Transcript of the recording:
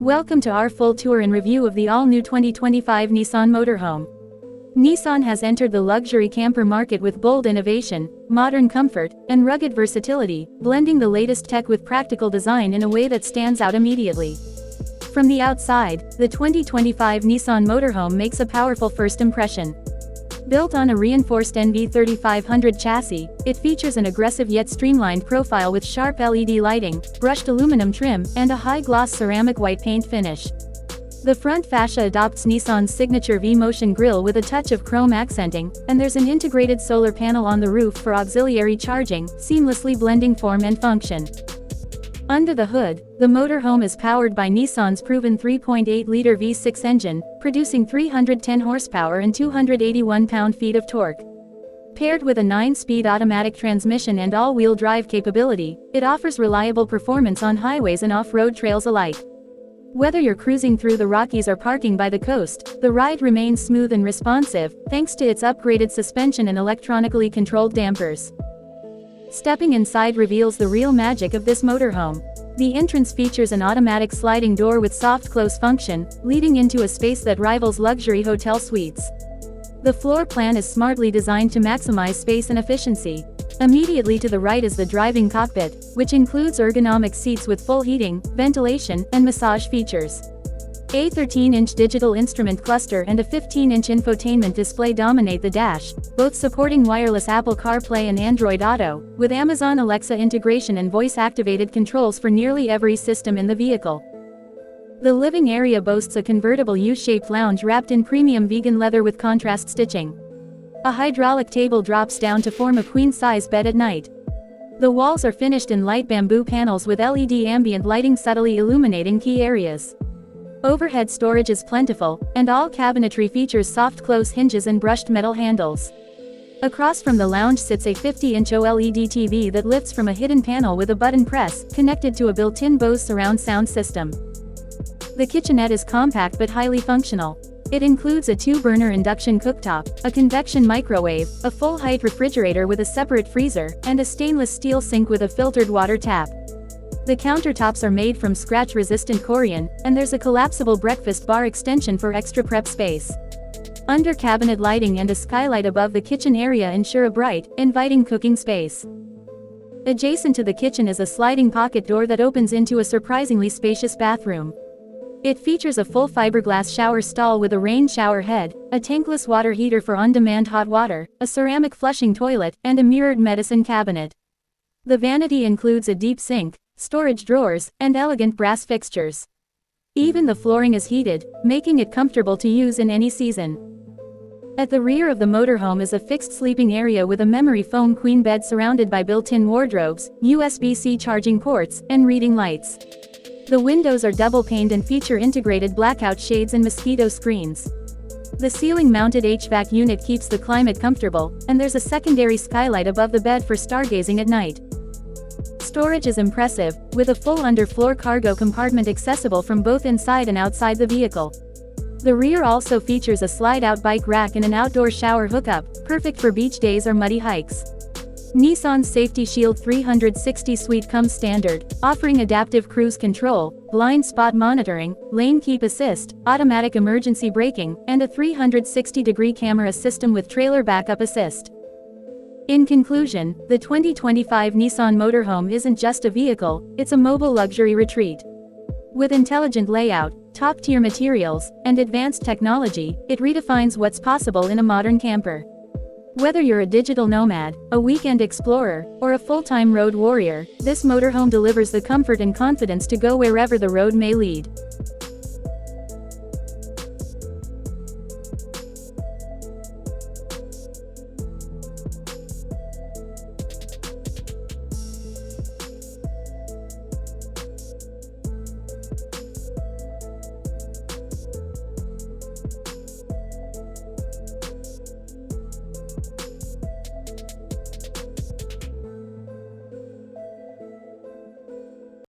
Welcome to our full tour and review of the all-new 2025 Nissan Motorhome. Nissan has entered the luxury camper market with bold innovation, modern comfort, and rugged versatility, blending the latest tech with practical design in a way that stands out immediately. From the outside, the 2025 Nissan Motorhome makes a powerful first impression. Built on a reinforced NV3500 chassis, it features an aggressive yet streamlined profile with sharp LED lighting, brushed aluminum trim, and a high-gloss ceramic white paint finish. The front fascia adopts Nissan's signature V-Motion grille with a touch of chrome accenting, and there's an integrated solar panel on the roof for auxiliary charging, seamlessly blending form and function. Under the hood, the motorhome is powered by Nissan's proven 3.8-liter V6 engine, producing 310 horsepower and 281 pound-feet of torque. Paired with a 9-speed automatic transmission and all-wheel drive capability, it offers reliable performance on highways and off-road trails alike. Whether you're cruising through the Rockies or parking by the coast, the ride remains smooth and responsive, thanks to its upgraded suspension and electronically controlled dampers. Stepping inside reveals the real magic of this motorhome. The entrance features an automatic sliding door with soft close function, leading into a space that rivals luxury hotel suites. The floor plan is smartly designed to maximize space and efficiency. Immediately to the right is the driving cockpit, which includes ergonomic seats with full heating, ventilation, and massage features. A 13-inch digital instrument cluster and a 15-inch infotainment display dominate the dash, both supporting wireless Apple CarPlay and Android Auto, with Amazon Alexa integration and voice-activated controls for nearly every system in the vehicle. The living area boasts a convertible U-shaped lounge wrapped in premium vegan leather with contrast stitching. A hydraulic table drops down to form a queen-size bed at night. The walls are finished in light bamboo panels with LED ambient lighting subtly illuminating key areas. Overhead storage is plentiful, and all cabinetry features soft close hinges and brushed metal handles. Across from the lounge sits a 50-inch OLED TV that lifts from a hidden panel with a button press, connected to a built-in Bose surround sound system. The kitchenette is compact but highly functional. It includes a 2-burner induction cooktop, a convection microwave, a full-height refrigerator with a separate freezer, and a stainless steel sink with a filtered water tap. The countertops are made from scratch-resistant Corian, and there's a collapsible breakfast bar extension for extra prep space. Under-cabinet lighting and a skylight above the kitchen area ensure a bright, inviting cooking space. Adjacent to the kitchen is a sliding pocket door that opens into a surprisingly spacious bathroom. It features a full fiberglass shower stall with a rain shower head, a tankless water heater for on-demand hot water, a ceramic flushing toilet, and a mirrored medicine cabinet. The vanity includes a deep sink, storage drawers, and elegant brass fixtures. Even the flooring is heated, making it comfortable to use in any season. At the rear of the motorhome is a fixed sleeping area with a memory foam queen bed surrounded by built-in wardrobes, USB-C charging ports, and reading lights. The windows are double-paned and feature integrated blackout shades and mosquito screens. The ceiling-mounted HVAC unit keeps the climate comfortable, and there's a secondary skylight above the bed for stargazing at night. Storage is impressive, with a full underfloor cargo compartment accessible from both inside and outside the vehicle. The rear also features a slide-out bike rack and an outdoor shower hookup, perfect for beach days or muddy hikes. Nissan's Safety Shield 360 suite comes standard, offering adaptive cruise control, blind spot monitoring, lane keep assist, automatic emergency braking, and a 360-degree camera system with trailer backup assist. In conclusion, the 2025 Nissan Motorhome isn't just a vehicle, it's a mobile luxury retreat. With intelligent layout, top-tier materials, and advanced technology, it redefines what's possible in a modern camper. Whether you're a digital nomad, a weekend explorer, or a full-time road warrior, this motorhome delivers the comfort and confidence to go wherever the road may lead.